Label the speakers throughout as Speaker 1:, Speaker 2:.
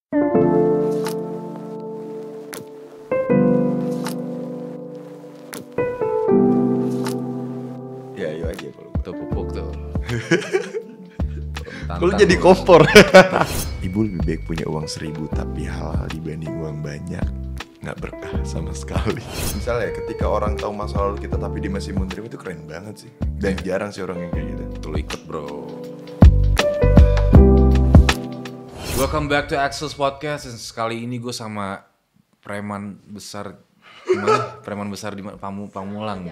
Speaker 1: Ya ayo aja kalau
Speaker 2: Tuh pupuk tuh.
Speaker 1: Kalau jadi kompor. Ibu lebih baik punya uang 1.000 tapi halal dibanding uang banyak. Nggak berkah sama sekali. Misalnya ketika orang tahu masa lalu kita tapi dia masih mundur, itu keren banget sih. Dan jarang sih orang yang kayak gitu.
Speaker 2: Tuh lu ikut bro. Welcome back to Axel's Podcast. Dan sekali ini gue sama preman besar gimana? Preman besar di Pamulang.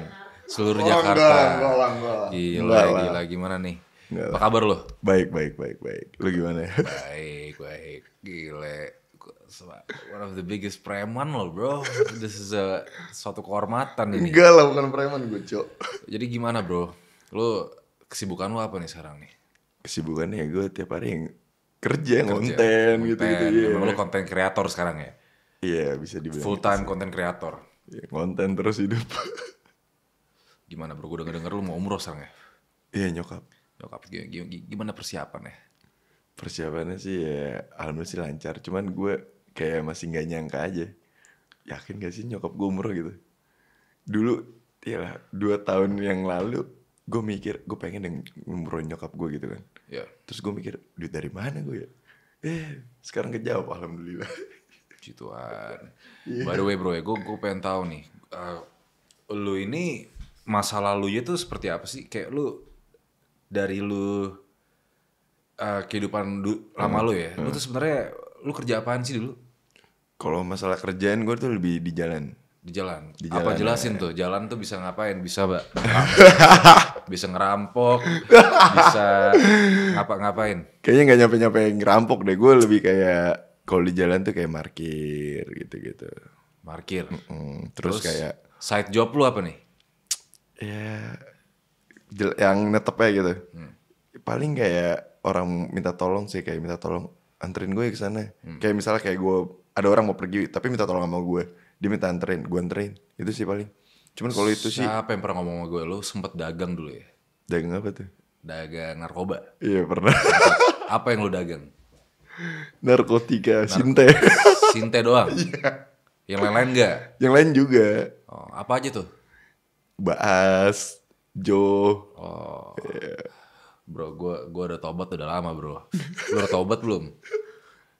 Speaker 2: Seluruh Jakarta.
Speaker 1: Enggak.
Speaker 2: Gila gimana nih?
Speaker 1: Enggak.
Speaker 2: Apa kabar lo?
Speaker 1: Baik. Lu gimana ya?
Speaker 2: Baik. Gile. One of the biggest preman lo bro. This is suatu kehormatan ini.
Speaker 1: Enggak lah, bukan preman gue, Cok.
Speaker 2: Jadi gimana bro? Lo kesibukan lo apa nih sekarang nih?
Speaker 1: Kesibukannya gue tiap hari yang kerja konten gitu. Ya.
Speaker 2: Emang lo konten kreator sekarang ya?
Speaker 1: Iya, bisa dibilang
Speaker 2: Full time konten kreator.
Speaker 1: ya, konten terus hidup.
Speaker 2: Gimana bro? Gue denger lu mau umroh sekarang ya?
Speaker 1: Iya, nyokap.
Speaker 2: Gimana persiapannya?
Speaker 1: Persiapannya sih ya alhamdulillah sih lancar. Cuman gue kayak masih gak nyangka aja. Yakin gak sih nyokap gue umroh gitu? Dulu, iyalah 2 tahun yang lalu gue mikir gue pengen yang umroh nyokap gue gitu kan.
Speaker 2: Ya.
Speaker 1: Terus gue mikir duit dari mana gue ya? Sekarang kejawab alhamdulillah.
Speaker 2: Gituan. By the way bro ya, gue pengen tahu nih. Lu ini masa lalunya tuh seperti apa sih? Kayak lu dari lu kehidupan lama lu ya. Lu tuh sebenarnya lu kerja apaan sih dulu?
Speaker 1: Kalau masalah kerjaan gue tuh lebih di jalan.
Speaker 2: Di jalan.
Speaker 1: Di
Speaker 2: Apa
Speaker 1: jalan,
Speaker 2: jelasin
Speaker 1: ya.
Speaker 2: tuh? Jalan tuh bisa ngapain? Bisa bisa ngerampok, bisa ngapain?
Speaker 1: Kayaknya gak nyampe-nyampe ngerampok deh. Gue lebih kayak kalau di jalan tuh kayak parkir gitu-gitu.
Speaker 2: Parkir.
Speaker 1: Terus kayak
Speaker 2: side job lu apa nih?
Speaker 1: ya yang netepnya gitu. Paling kayak orang minta tolong sih, kayak minta tolong anterin gue ke sana. Kayak misalnya kayak gue ada orang mau pergi tapi minta tolong sama gue. Dia minta anterin, gue anterin. Itu sih paling. Cuman kalau itu sih
Speaker 2: Siapa yang pernah ngomong sama gue? Lu sempet dagang dulu ya?
Speaker 1: dagang apa tuh?
Speaker 2: Dagang narkoba.
Speaker 1: Iya pernah.
Speaker 2: Apa yang lu dagang?
Speaker 1: Narkotika, sinte.
Speaker 2: Sinte doang? Yang lain-lain enggak?
Speaker 1: Yang lain juga.
Speaker 2: Oh, apa aja tuh?
Speaker 1: Baas, Jo.
Speaker 2: Oh, bro, gue udah tobat udah lama bro. Lu udah tobat belum?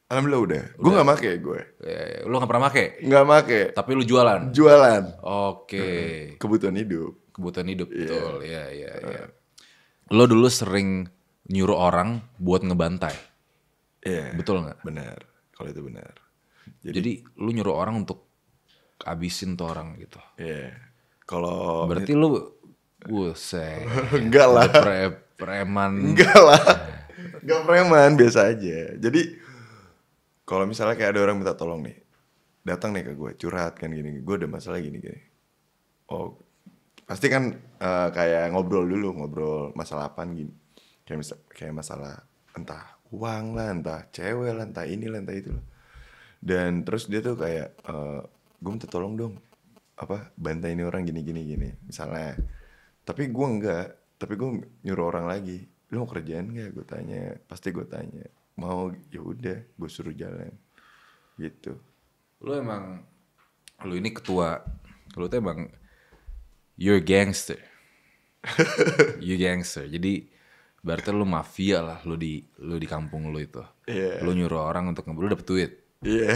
Speaker 1: Alhamdulillah udah. Gue gak make gue.
Speaker 2: Ya, lu gak pernah make?
Speaker 1: Gak make.
Speaker 2: Tapi lu jualan?
Speaker 1: Jualan.
Speaker 2: Oke.
Speaker 1: Kebutuhan hidup.
Speaker 2: Kebutuhan hidup, betul. Iya. Lo dulu sering nyuruh orang buat ngebantai?
Speaker 1: Iya.
Speaker 2: Betul gak?
Speaker 1: Benar. Kalau itu benar.
Speaker 2: Jadi lu nyuruh orang untuk abisin tuh orang gitu?
Speaker 1: Iya. Kalau
Speaker 2: Berarti lu, buset.
Speaker 1: enggak lah.
Speaker 2: Preman.
Speaker 1: Enggak lah. Enggak preman, biasa aja. Jadi kalau misalnya kayak ada orang minta tolong nih, datang nih ke gue, curhat kan gini, gue ada masalah gini. Oh, pasti kan kayak ngobrol masalah apaan gini. Kayak masalah entah uang lah, entah cewek lah, entah ini lah, entah itu lah. Dan terus dia tuh kayak, gue minta tolong dong, bantai ini orang gini misalnya. Tapi gue enggak, tapi gue nyuruh orang lagi, lu mau kerjaan nggak? Gue tanya, pasti gue tanya. Mau, ya udah, gue suruh jalan gitu.
Speaker 2: Lu ini ketua, lu tuh emang you're gangster. You gangster. Jadi berarti lu mafia lah, lu di kampung lu itu.
Speaker 1: Iya.
Speaker 2: Lu nyuruh orang untuk lu dapet duit.
Speaker 1: Iya.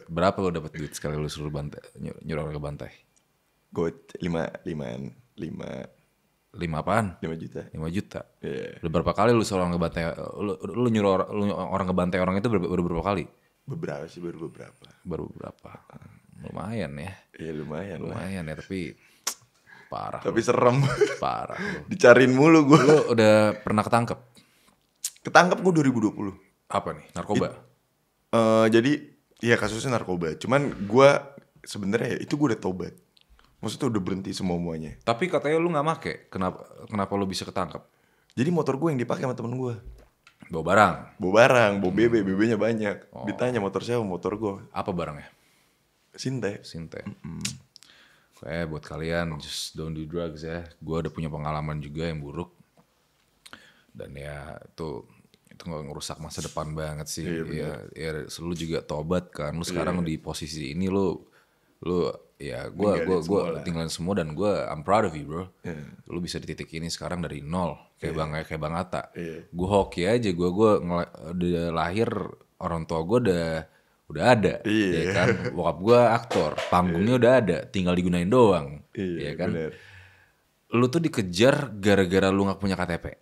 Speaker 2: Berapa lu dapet duit sekali lu suruh nyuruh orang ke bantai?
Speaker 1: Gue 5
Speaker 2: apaan?
Speaker 1: 5 juta.
Speaker 2: 5 juta.
Speaker 1: Iya.
Speaker 2: Udah berapa kali lu suruh orang ngebantai? Lu nyuruh orang ngebantai orang itu berapa kali?
Speaker 1: Beberapa sih, baru beberapa.
Speaker 2: Baru berapa? Lumayan ya.
Speaker 1: Iya lumayan lah.
Speaker 2: Lumayan ya, tapi parah.
Speaker 1: Tapi serem.
Speaker 2: Parah lu.
Speaker 1: Dicariin mulu gue.
Speaker 2: Lu udah pernah ketangkep?
Speaker 1: Ketangkep gue 2020.
Speaker 2: Apa nih? Narkoba?
Speaker 1: Jadi ya kasusnya narkoba. Cuman gue sebenarnya itu gue udah tobat. Maksudnya udah berhenti semuanya.
Speaker 2: Tapi katanya lu gak make. Kenapa lu bisa ketangkep?
Speaker 1: Jadi motor gue yang dipakai sama temen gue.
Speaker 2: Bawa barang?
Speaker 1: Bawa barang, bawa BB-nya banyak. Ditanya motor siapa, motor gue.
Speaker 2: Apa barangnya?
Speaker 1: Sinte.
Speaker 2: Kayak buat kalian, just don't do drugs ya. Gue udah punya pengalaman juga yang buruk. Dan ya itu itu ngerusak masa depan banget sih.
Speaker 1: Iya,
Speaker 2: Ya, lu juga tobat kan. Lu sekarang di posisi ini lu ya gue
Speaker 1: Ninggalin semua lah.
Speaker 2: tinggalin semua dan I'm proud of you bro. Lu bisa di titik ini sekarang dari nol kayak bang Atta. Gue hoki aja udah lahir orang tua gue udah ada, ya kan. Bokap gue aktor, panggungnya udah ada, tinggal digunain doang, ya kan.
Speaker 1: Bener.
Speaker 2: Lu tuh dikejar gara-gara lu nggak punya KTP.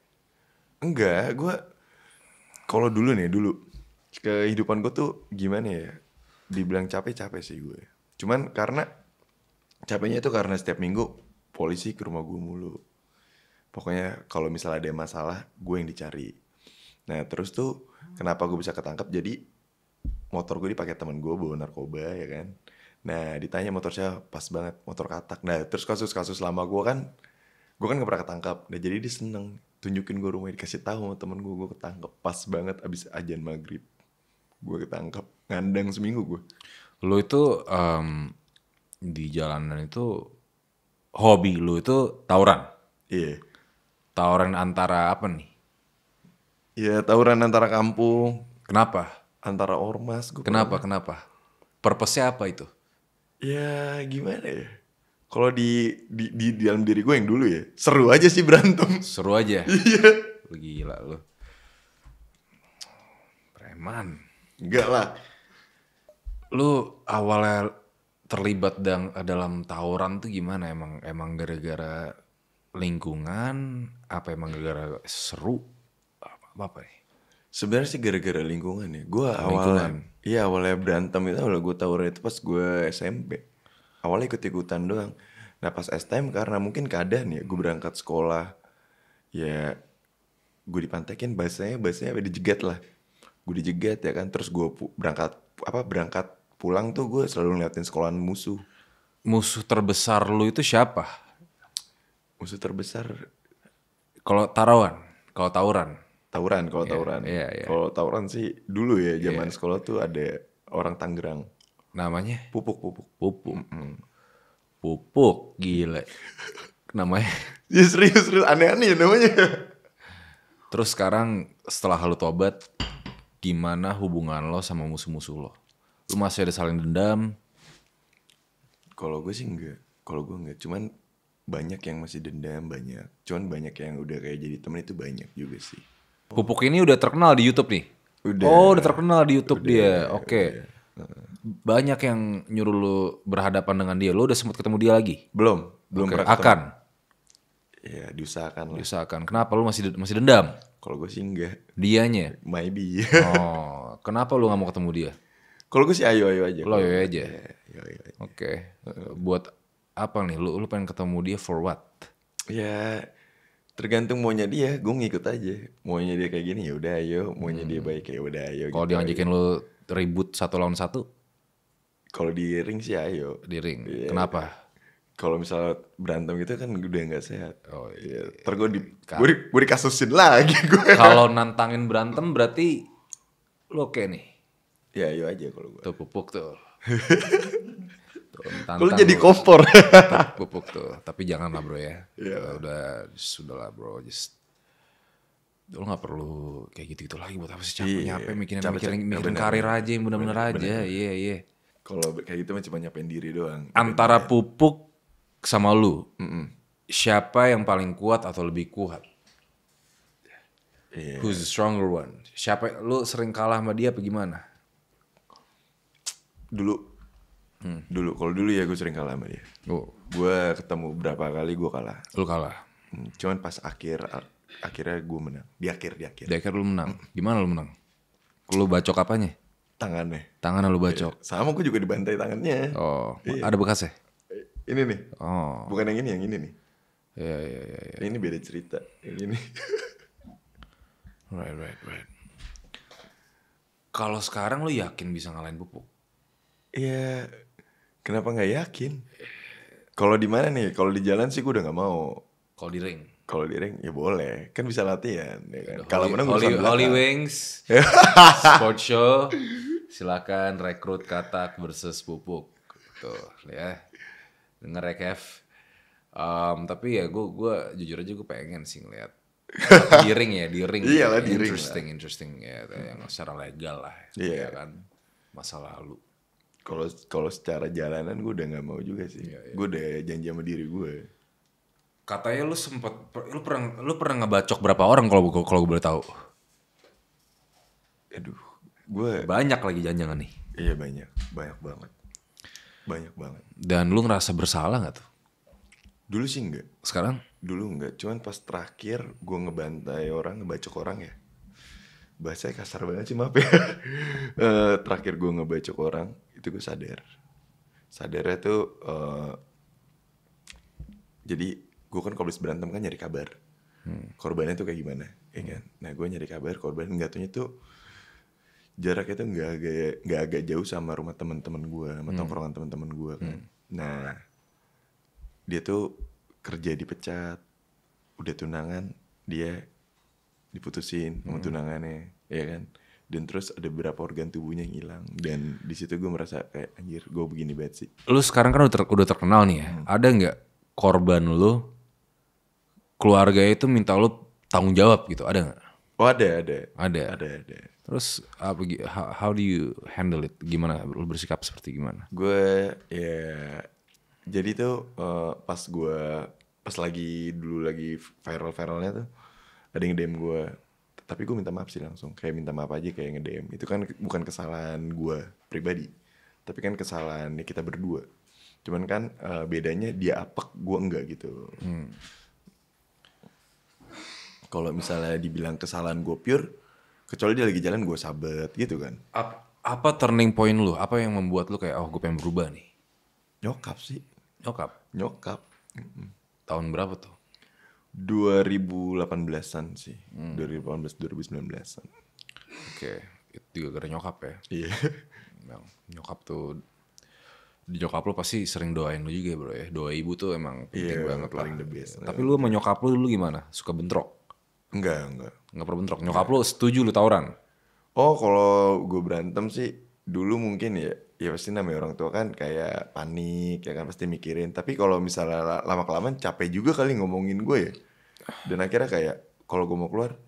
Speaker 1: Enggak, gue kalau dulu kehidupan gue tuh gimana ya? Dibilang capek sih gue. Cuman karena capeknya itu karena setiap minggu polisi ke rumah gue mulu. Pokoknya kalau misalnya ada masalah, gue yang dicari. Nah terus tuh kenapa gue bisa ketangkep? Jadi motor gue dipakai teman gue bawa narkoba ya kan. Nah ditanya motor siapa, pas banget motor katak. Nah terus kasus-kasus lama gue kan gak pernah ketangkap. Nah jadi dia seneng tunjukin gue rumahnya, dikasih tahu sama temen gue ketangkep. Pas banget abis ajan maghrib gue ketangkep, ngandang seminggu gue.
Speaker 2: Lu itu di jalanan itu hobi lu itu tawuran.
Speaker 1: Iya.
Speaker 2: Tawuran antara apa nih?
Speaker 1: Ya tawuran antara kampung,
Speaker 2: Kenapa?
Speaker 1: antara ormas.
Speaker 2: Kenapa? Purpose-nya apa itu?
Speaker 1: Ya gimana ya? Kalau di dalam diri gue yang dulu ya, seru aja sih berantem.
Speaker 2: Seru aja.
Speaker 1: Iya.
Speaker 2: Lu gila lu. Preman.
Speaker 1: Enggak lah.
Speaker 2: Lu awalnya terlibat dalam tawuran tuh gimana? Emang gara-gara lingkungan? Apa emang gara-gara seru? Apa nih?
Speaker 1: Sebenarnya sih gara-gara lingkungan ya. Gue awalnya berantem itu, awalnya gue tawuran itu pas gue SMP. Awalnya ikut-ikutan doang. Nah pas STM karena mungkin keadaan ya, gue berangkat sekolah. Ya gue dipantekin bahasanya dijegat lah. Gue dijegat ya kan. Terus gue berangkat pulang tuh gue selalu ngeliatin sekolahan musuh.
Speaker 2: Musuh terbesar lu itu siapa?
Speaker 1: Musuh terbesar
Speaker 2: Kalau tawuran?
Speaker 1: tawuran.
Speaker 2: Iya.
Speaker 1: Kalau tawuran sih dulu ya zaman sekolah tuh ada orang Tangerang.
Speaker 2: Namanya?
Speaker 1: Pupuk.
Speaker 2: Pupuk, gila. Namanya.
Speaker 1: Ya serius aneh-aneh ya namanya.
Speaker 2: Terus sekarang setelah lu tobat, gimana hubungan lo sama musuh-musuh lo? Lu masih ada saling dendam?
Speaker 1: Kalau gue sih enggak. Cuman banyak yang masih dendam, banyak. Cuman banyak yang udah kayak jadi temen itu banyak juga sih.
Speaker 2: Pupuk ini udah terkenal di YouTube nih?
Speaker 1: Udah.
Speaker 2: Oh, udah terkenal di YouTube dia. Oke. Banyak yang nyuruh lu berhadapan dengan dia. Lu udah sempat ketemu dia lagi?
Speaker 1: Belum pernah ketemu.
Speaker 2: Akan?
Speaker 1: Ya diusahakan lah.
Speaker 2: Diusahakan. Kenapa lu masih dendam?
Speaker 1: Kalau gue sih enggak.
Speaker 2: Dianya?
Speaker 1: Maybe.
Speaker 2: Oh, kenapa lu gak mau ketemu dia?
Speaker 1: Kalau gue sih ayo aja.
Speaker 2: Lo ayo aja?
Speaker 1: Ayo aja.
Speaker 2: Oke. Buat apa nih? Lu pengen ketemu dia for what?
Speaker 1: Ya tergantung maunya dia, gue ngikut aja. Maunya dia kayak gini ya udah ayo, maunya dia baik ya udah ayo.
Speaker 2: Kalau dia ngajakin lu ribut 1 lawan 1?
Speaker 1: Kalau di ring sih ayo.
Speaker 2: Di ring.
Speaker 1: Iya.
Speaker 2: Kenapa?
Speaker 1: Kalau misalnya berantem gitu kan udah nggak sehat.
Speaker 2: Oh
Speaker 1: iya. Ntar gue dikasusin lagi gue.
Speaker 2: Kalau nantangin berantem berarti lu oke nih.
Speaker 1: Ya ayo aja kalau gue.
Speaker 2: Tuh Pupuk tuh.
Speaker 1: Kalau jadi kompor.
Speaker 2: Pupuk tuh. Tapi jangan lah bro ya.
Speaker 1: Iya.
Speaker 2: Sudah lah bro. Lu gak perlu kayak gitu-gitu lagi. Buat apa sih capek-capek mikirin karir aja yang bener-bener aja. Iya.
Speaker 1: Kalau kayak gitu mah cuma nyapain diri doang.
Speaker 2: Antara Pupuk sama lu, siapa yang paling kuat atau lebih kuat?
Speaker 1: Iya.
Speaker 2: Who's the stronger one? Siapa? Lu sering kalah sama dia apa gimana?
Speaker 1: Kalau dulu ya gue sering kalah sama dia. Gue ketemu berapa kali gue kalah.
Speaker 2: Lu kalah.
Speaker 1: Cuman pas akhirnya gue menang. Di akhir.
Speaker 2: Di akhir lu menang. Gimana lu menang? Lu bacok apanya?
Speaker 1: Tangannya
Speaker 2: lu bacok.
Speaker 1: Sama gue juga dibantai tangannya.
Speaker 2: Oh, ada bekasnya?
Speaker 1: Ini nih.
Speaker 2: Oh.
Speaker 1: Bukan yang ini nih.
Speaker 2: Iya.
Speaker 1: Ini beda cerita. Yang ini.
Speaker 2: Right. Kalau sekarang lu yakin bisa ngalahin Pupuk?
Speaker 1: Iya. Kenapa nggak yakin? Kalau di mana nih? Kalau di jalan sih gue udah nggak mau.
Speaker 2: Kalau di ring?
Speaker 1: Kalau di ring ya boleh, kan bisa latihan. Ya kan? Kalau menang urusan
Speaker 2: Holy Wings Sport Show, silakan rekrut Katak versus Pupuk. Tuh ya, denger ya Kev. Tapi ya gue jujur aja gue pengen sih ngeliat Tapi di ring
Speaker 1: Iyalah,
Speaker 2: ya.
Speaker 1: di ring
Speaker 2: Interesting ya, yang secara legal lah.
Speaker 1: Iya.
Speaker 2: Ya kan, masa lalu.
Speaker 1: Kalau secara jalanan gue udah nggak mau juga sih. Gue udah janji sama diri gue.
Speaker 2: Katanya lu pernah ngebacok berapa orang kalau gue boleh tahu?
Speaker 1: Aduh, gue
Speaker 2: Banyak lagi jangan nih.
Speaker 1: iya banyak banget.
Speaker 2: Dan lu ngerasa bersalah nggak tuh?
Speaker 1: Dulu sih enggak,
Speaker 2: Sekarang?
Speaker 1: cuman pas terakhir gue ngebantai orang, ngebacok orang ya. Bahasanya kasar banget sih, maaf ya. Terakhir gue ngebacok orang, itu gue sadarnya tuh jadi gue kan kalau habis berantem kan nyari kabar korbannya tuh kayak gimana, ya kan. Nah gue nyari kabar korban, nggak taunya tuh jaraknya tuh nggak agak jauh sama rumah teman-teman gue, sama tongkrongan teman-teman gue kan. Nah dia tuh kerja dipecat, udah tunangan, dia diputusin sama tunangannya, ya kan. Dan terus ada beberapa organ tubuhnya yang hilang, dan di situ gue merasa kayak anjir, gue begini banget sih.
Speaker 2: Lu sekarang kan udah terkenal nih ya. Ada nggak korban lu, keluarga itu minta lu tanggung jawab gitu? Ada nggak?
Speaker 1: Oh ada.
Speaker 2: Ada. Terus how do you handle it? Gimana lu bersikap seperti gimana?
Speaker 1: Gue ya jadi tuh pas dulu lagi viral-viralnya tuh ada yang nge-DM gue, tapi gue minta maaf sih langsung, kayak minta maaf aja, kayak nge-DM itu kan bukan kesalahan gue pribadi, tapi kan kesalahan kita berdua. Cuman kan bedanya dia apek, gue enggak gitu. Kalau misalnya dibilang kesalahan gue pure, kecuali dia lagi jalan gue sabet gitu kan.
Speaker 2: Apa turning point lu? Apa yang membuat lu kayak gue pengen berubah nih?
Speaker 1: Nyokap sih. Nyokap.
Speaker 2: Tahun berapa tuh?
Speaker 1: 2018-an sih. 2018-2019-an.
Speaker 2: Oke, itu juga gara nyokap ya.
Speaker 1: Iya.
Speaker 2: Emang nyokap tuh, di nyokap lu pasti sering doain lu juga bro ya. Doa ibu tuh emang penting banget lah.
Speaker 1: paling the best.
Speaker 2: Tapi lu sama nyokap lu dulu gimana? Suka bentrok?
Speaker 1: Enggak.
Speaker 2: Nggak pernah bentrok? Nyokap lu setuju lu tawuran?
Speaker 1: Oh, kalau gue berantem sih dulu mungkin ya pasti namanya orang tua kan kayak panik ya kan, pasti mikirin. Tapi kalau misalnya lama-kelamaan capek juga kali ngomongin gue ya. Dan akhirnya kayak kalau gue mau keluar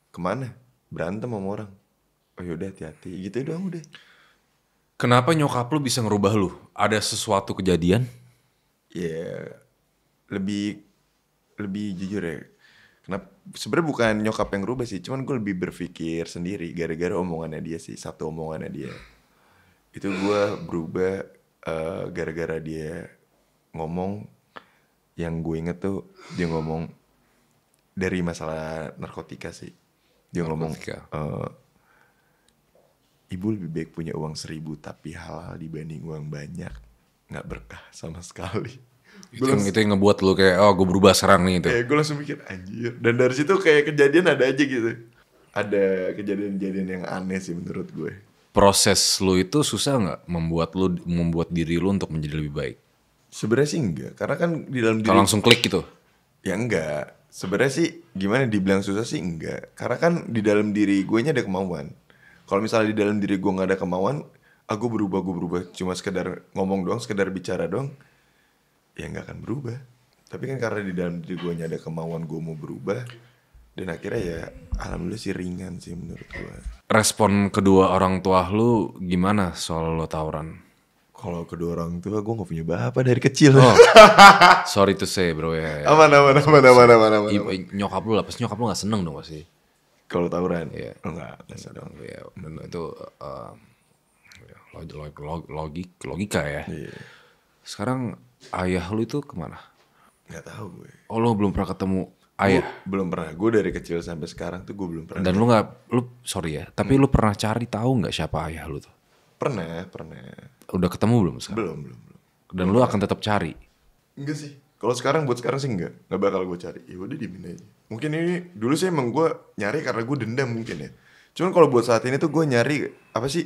Speaker 1: kemana? Berantem sama orang. Oh yaudah, hati-hati gitu doang udah.
Speaker 2: Kenapa nyokap lu bisa ngerubah lu? Ada sesuatu kejadian?
Speaker 1: Ya lebih jujur ya. Kenapa? Sebenarnya bukan nyokap yang rubah sih, cuman gue lebih berpikir sendiri gara-gara omongannya dia sih, satu omongannya dia. Itu gue berubah gara-gara dia ngomong, yang gue inget tuh dia ngomong dari masalah narkotika sih. Dia ngomong, ibu lebih baik punya uang 1.000 tapi halal dibanding uang banyak, nggak berkah sama sekali.
Speaker 2: Itu yang ngebuat lu kayak gue berubah sekarang nih itu.
Speaker 1: Gue langsung mikir anjir. Dan dari situ kayak kejadian ada aja gitu. Ada kejadian-kejadian yang aneh sih menurut gue.
Speaker 2: Proses lu itu susah nggak membuat diri lu untuk menjadi lebih baik?
Speaker 1: Sebenarnya sih enggak, karena kan di dalam diri
Speaker 2: Kalau langsung klik gitu?
Speaker 1: ya enggak. Sebenarnya sih gimana dibilang susah sih enggak. Karena kan di dalam diri gue nya ada kemauan. Kalau misalnya di dalam diri gue nggak ada kemauan, gue berubah cuma sekedar ngomong doang, sekedar bicara doang, ya nggak akan berubah. Tapi kan karena di dalam diri gue ada kemauan gue mau berubah, dan akhirnya ya alhamdulillah sih ringan sih menurut gue.
Speaker 2: Respon kedua orang tua lu gimana soal lo tawuran?
Speaker 1: Kalau kedua orang tua gue nggak punya bapak dari kecil.
Speaker 2: Sorry to say bro ya.
Speaker 1: Aman.
Speaker 2: Nyokap lu lah, pasti nyokap lu gak seneng dong pasti.
Speaker 1: Kalau tawuran?
Speaker 2: Iya.
Speaker 1: Enggak sedang.
Speaker 2: Ya, dan itu logika ya.
Speaker 1: Iya.
Speaker 2: Sekarang ayah lu itu kemana?
Speaker 1: Nggak tahu gue.
Speaker 2: Oh lu belum pernah ketemu ayah?
Speaker 1: Belum pernah. Gue dari kecil sampai sekarang tuh gue belum pernah.
Speaker 2: Dan lu sorry ya, tapi lu pernah cari tahu nggak siapa ayah lu tuh?
Speaker 1: Pernah.
Speaker 2: Udah ketemu belum sekarang?
Speaker 1: Belum.
Speaker 2: Dan lu akan tetap cari?
Speaker 1: Enggak sih. Kalau sekarang buat sekarang sih enggak bakal gue cari. Ya udah diemin aja. Mungkin ini dulu sih emang gue nyari karena gue dendam mungkin ya. Cuman kalau buat saat ini tuh gue nyari apa sih?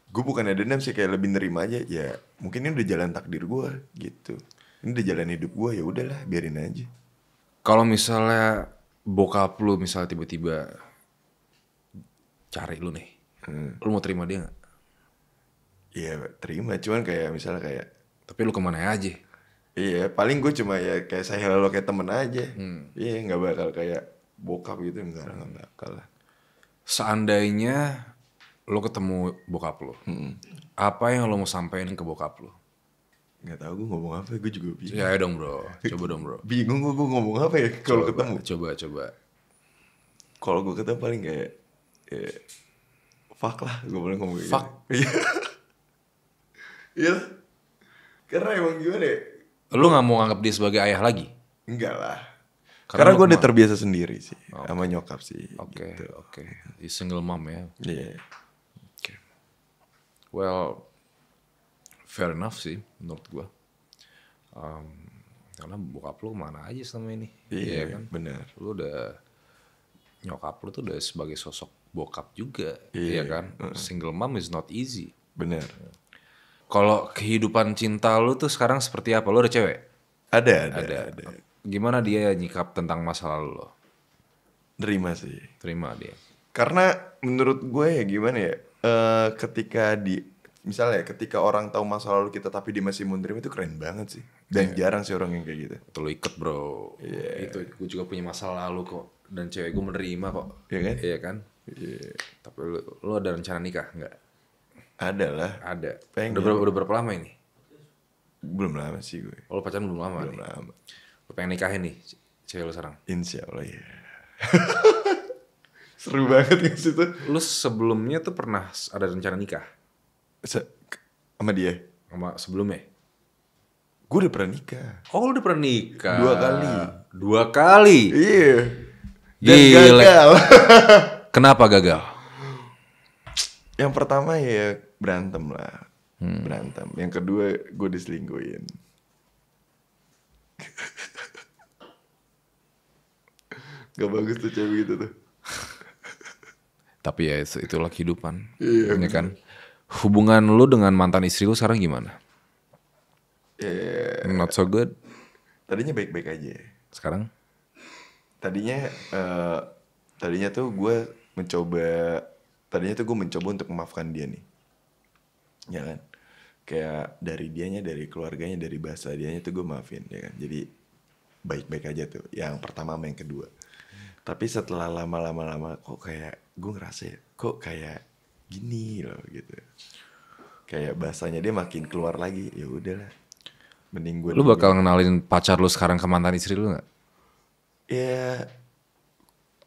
Speaker 1: Gue bukannya dendam sih, kayak lebih nerima aja. Ya mungkin ini udah jalan takdir gue gitu. Ini udah jalan hidup gue, ya udahlah biarin aja.
Speaker 2: Kalau misalnya bokap lu misalnya tiba-tiba cari lu nih, lu mau terima dia nggak?
Speaker 1: Iya terima, cuman kayak misalnya kayak.
Speaker 2: Tapi lu kemana aja?
Speaker 1: Iya paling gue cuma ya kayak saya lalu kayak temen aja. Iya nggak bakal kayak bokap gitu enggak bakal lah.
Speaker 2: Seandainya lo ketemu bokap lo, apa yang lo mau sampein ke bokap lo?
Speaker 1: Nggak tahu gue ngomong apa, gue juga bingung.
Speaker 2: Ya ayo dong bro, coba dong bro.
Speaker 1: Bingung gue ngomong apa ya kalau ketemu.
Speaker 2: Coba.
Speaker 1: Kalau gue ketemu paling kayak fuck lah, gue paling ngomong kayak
Speaker 2: Fuck?
Speaker 1: gitu. Iya. Karena emang gimana ya?
Speaker 2: Lo nggak mau nganggap dia sebagai ayah lagi?
Speaker 1: Enggak lah.
Speaker 2: Karena
Speaker 1: Karena
Speaker 2: lu
Speaker 1: gue udah terbiasa sendiri sih sama nyokap sih.
Speaker 2: Oke,
Speaker 1: Gitu.
Speaker 2: oke. You single mom ya.
Speaker 1: Iya.
Speaker 2: Well, fair enough sih menurut gua. Karena bokap lu kemana aja selama ini.
Speaker 1: Iya
Speaker 2: kan?
Speaker 1: benar.
Speaker 2: Lu udah, nyokap lu tuh udah sebagai sosok bokap juga.
Speaker 1: Iya.
Speaker 2: Iya kan? Single mom is not easy.
Speaker 1: Benar.
Speaker 2: Kalau kehidupan cinta lu tuh sekarang seperti apa? Lu ada cewek?
Speaker 1: Ada.
Speaker 2: Gimana dia nyikap tentang masa lalu lo?
Speaker 1: Nerima sih.
Speaker 2: Terima dia.
Speaker 1: Karena menurut gue ya gimana ya, ketika misalnya ketika orang tahu masa lalu kita tapi dia masih mau nerima, itu keren banget sih. Dan jarang sih orang yang kayak gitu.
Speaker 2: Itu lu ikut bro. Itu gue juga punya masa lalu kok. Dan cewek gue menerima kok.
Speaker 1: Iya kan?
Speaker 2: Iya kan? Tapi lu ada rencana nikah nggak?
Speaker 1: Ada lah.
Speaker 2: Ada.
Speaker 1: Pengen.
Speaker 2: Udah berapa lama ini?
Speaker 1: Belum lama sih gue.
Speaker 2: Oh, lu pacaran belum lama
Speaker 1: Belum
Speaker 2: nih?
Speaker 1: lama.
Speaker 2: Lu pengen nikahin nih cewek lu sekarang?
Speaker 1: Insya Allah ya. Seru banget di situ.
Speaker 2: Lu sebelumnya tuh pernah ada rencana nikah?
Speaker 1: Sama dia.
Speaker 2: Sama sebelumnya?
Speaker 1: Gue udah pernah nikah.
Speaker 2: Oh, lu udah pernah nikah?
Speaker 1: 2 kali.
Speaker 2: 2 kali?
Speaker 1: Iya. Dan
Speaker 2: Gile.
Speaker 1: gagal.
Speaker 2: Kenapa gagal?
Speaker 1: Yang pertama ya berantem lah. Berantem. Yang kedua gue diselingkuhin. Gak bagus tuh cewek gitu tuh.
Speaker 2: Tapi ya itulah kehidupan.
Speaker 1: Iya,
Speaker 2: Ya kan? Hubungan lu dengan mantan istri lu sekarang gimana? Not so good?
Speaker 1: Tadinya baik-baik aja.
Speaker 2: Sekarang?
Speaker 1: Tadinya tuh gue mencoba untuk memaafkan dia nih. Ya kan? Kayak dari dianya, dari keluarganya, dari bahasa dianya tuh gue maafin, ya kan? Jadi baik-baik aja tuh. Yang pertama sama yang kedua. Tapi setelah lama-lama kok kayak gue ngerasa ya, kok kayak gini loh gitu. Kayak bahasanya dia makin keluar lagi. Ya udahlah. Mending gue.
Speaker 2: Lu bakal ngenalin pacar lu sekarang ke mantan istri lu gak?
Speaker 1: Ya,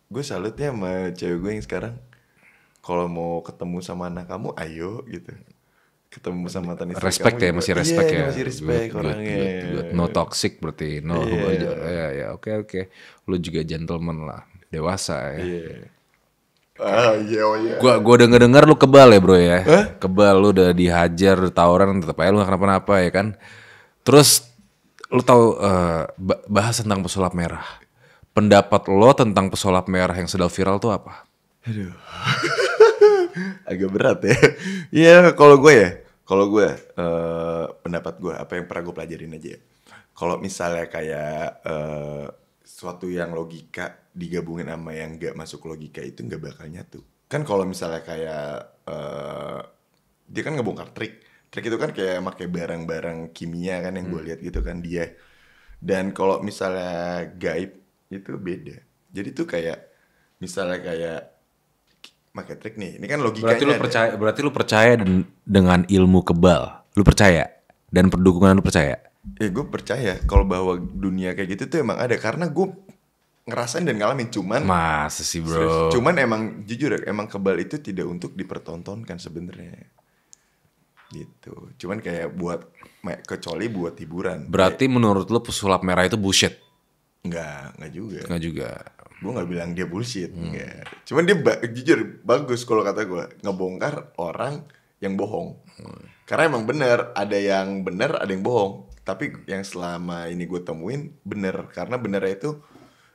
Speaker 1: gue salutnya sama cewek gue yang sekarang. Kalau mau ketemu sama anak kamu, ayo gitu. Ketemu sama mantan istri
Speaker 2: Respect
Speaker 1: kamu
Speaker 2: ya,
Speaker 1: juga.
Speaker 2: masih respect
Speaker 1: Iya,
Speaker 2: ya.
Speaker 1: masih respect
Speaker 2: Good.
Speaker 1: orangnya.
Speaker 2: No toxic berarti. No.
Speaker 1: Iya.
Speaker 2: Ya, oke. Lu juga gentleman lah, dewasa ya.
Speaker 1: Iya. Oh iya.
Speaker 2: Gua denger lu kebal ya bro ya. Kebal, lu udah dihajar, udah tawuran, tetap aja lu gak kenapa-napa ya kan. Terus lu tahu bahas tentang pesulap merah. Pendapat lo tentang pesulap merah yang sedang viral tuh apa?
Speaker 1: Aduh. Agak berat ya. Iya, kalau gue pendapat gue apa yang pernah gue pelajarin aja ya. Kalau misalnya kayak sesuatu yang logika digabungin sama yang gak masuk logika itu gak bakal nyatu. Kan kalau misalnya kayak dia kan ngebongkar trik itu kan kayak pakai barang-barang kimia kan yang gue lihat gitu kan dia. Dan kalau misalnya gaib itu beda. Jadi tuh kayak misalnya kayak pakai trik nih. Ini kan logikanya.
Speaker 2: Berarti lu percaya dengan ilmu kebal. Lu percaya dan perdukungan lu percaya.
Speaker 1: Ya gue percaya kalau bahwa dunia kayak gitu tuh emang ada karena gue ngerasain dan ngalamin cuman.
Speaker 2: Masa sih bro?
Speaker 1: Serius, cuman emang jujur emang kebal itu tidak untuk dipertontonkan sebenarnya. Gitu. Cuman kayak kecuali buat hiburan.
Speaker 2: Berarti menurut lu pesulap merah itu bullshit?
Speaker 1: Enggak juga.
Speaker 2: Enggak juga.
Speaker 1: Gue gak bilang dia bullshit, enggak. Cuman dia jujur bagus kalau kata gue. Ngebongkar orang yang bohong. Karena emang bener, ada yang bohong. Tapi yang selama ini gue temuin bener. Karena benernya itu,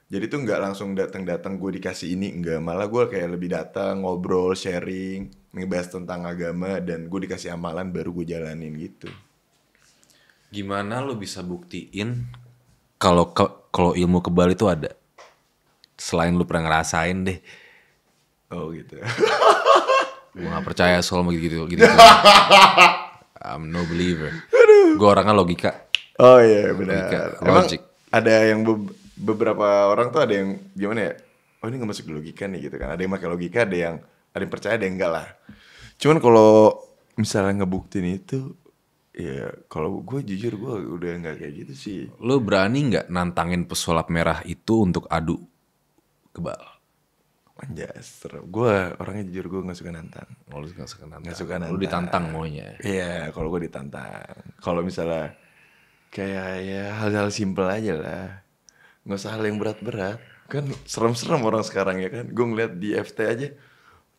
Speaker 1: jadi tuh gak langsung datang gue dikasih ini. Enggak, malah gue kayak lebih datang, ngobrol, sharing, ngebahas tentang agama. Dan gue dikasih amalan baru gue jalanin gitu.
Speaker 2: Gimana lu bisa buktiin kalau ilmu kebal itu ada? Selain lu pernah ngerasain deh.
Speaker 1: Oh gitu.
Speaker 2: Gue gak percaya soal gitu. I'm no believer. Gue orangnya logika.
Speaker 1: Oh iya benar.
Speaker 2: Logika,
Speaker 1: Emang
Speaker 2: logic.
Speaker 1: ada yang beberapa orang tuh ada yang gimana ya? oh ini gak masuk logika nih gitu kan. Ada yang pakai logika, ada yang percaya, ada yang enggak lah. Cuman kalau misalnya ngebuktiin itu, ya kalau gue jujur gue udah nggak kayak gitu sih.
Speaker 2: Lu berani nggak nantangin pesulap merah itu untuk adu kebal?
Speaker 1: Anjas, gue orangnya jujur gue nggak suka nantang.
Speaker 2: Oh, lu nggak suka nantang.
Speaker 1: Nggak suka nantang.
Speaker 2: Lu ditantang maunya.
Speaker 1: Iya, kalau gue ditantang. Kalau misalnya kayak ya hal-hal simpel aja lah, nggak usah hal yang berat-berat. Kan serem-serem orang sekarang ya kan. Gue ngeliat di FT aja,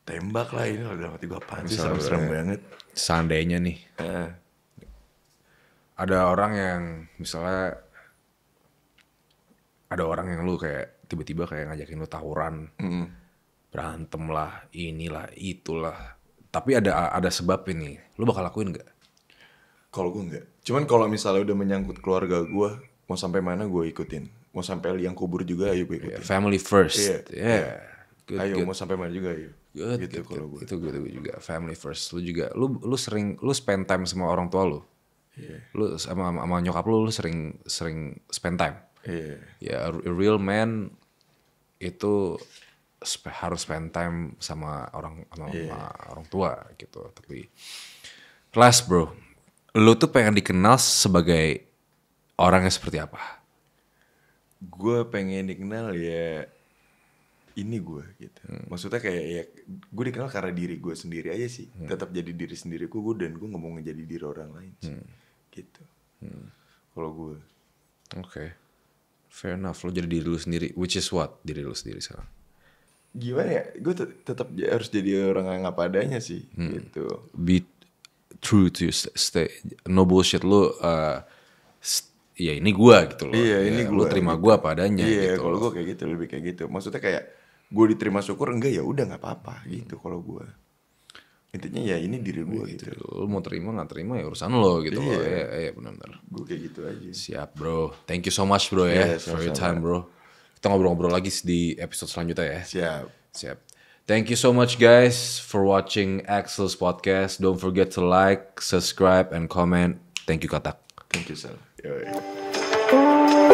Speaker 1: tembak lah ini. Dalam hati gue apaan sih, serem-serem banget.
Speaker 2: Seandainya nih, ada orang yang misalnya ada orang yang lu kayak tiba-tiba kayak ngajakin lu tawuran, berantem lah, inilah, itulah. Tapi ada sebab ini, lu bakal lakuin nggak?
Speaker 1: Kalau gue enggak. Cuman kalau misalnya udah menyangkut keluarga gue, mau sampai mana gue ikutin. Mau sampai liang kubur juga ayo gue ikutin.
Speaker 2: Family first.
Speaker 1: Iya.
Speaker 2: Good,
Speaker 1: Ayo
Speaker 2: good.
Speaker 1: mau sampai mana juga ayo.
Speaker 2: Good,
Speaker 1: Gitu
Speaker 2: good,
Speaker 1: kalau
Speaker 2: good.
Speaker 1: gue.
Speaker 2: Itu gue juga family first. Lu juga lu spend time sama orang tua lu. Lu sama nyokap lu sering spend time. Ya a real man itu harus spend time sama orang tua gitu. Tapi last bro, lu tuh pengen dikenal sebagai orang yang seperti apa?
Speaker 1: Gue pengen dikenal ya ini gue gitu. Maksudnya kayak ya gue dikenal karena diri gue sendiri aja sih. Tetap jadi diri sendiri gue dan gue nggak mau ngejadi diri orang lain sih. Gitu. Kalau gue.
Speaker 2: Oke. Fair enough, lo jadi diri lu sendiri. Which is what? Diri lu sendiri sekarang.
Speaker 1: Gimana ya? Gue tetap harus jadi orang yang apa adanya sih. Gitu.
Speaker 2: Be true to you. Stay. No bullshit. Lu ya ini gua gitu loh.
Speaker 1: Iya, ini
Speaker 2: lu
Speaker 1: gua,
Speaker 2: terima
Speaker 1: gitu.
Speaker 2: gua apa adanya
Speaker 1: Iya,
Speaker 2: gitu.
Speaker 1: kalau gue kayak gitu, lebih kayak gitu. Maksudnya kayak gue diterima syukur enggak ya udah nggak apa-apa gitu kalau gue. Intinya ya ini diri gue gitu.
Speaker 2: Lu mau terima nggak terima ya urusan lo gitu loh. Iya benar-benar.
Speaker 1: Gue kayak gitu aja.
Speaker 2: Siap bro. Thank you so much bro ya for your time bro. Kita ngobrol-ngobrol lagi di episode selanjutnya ya. Siap. Thank you so much guys for watching Axel's podcast. Don't forget to like, subscribe, and comment. Thank you Katak.
Speaker 1: Thank you Sal. Yoi.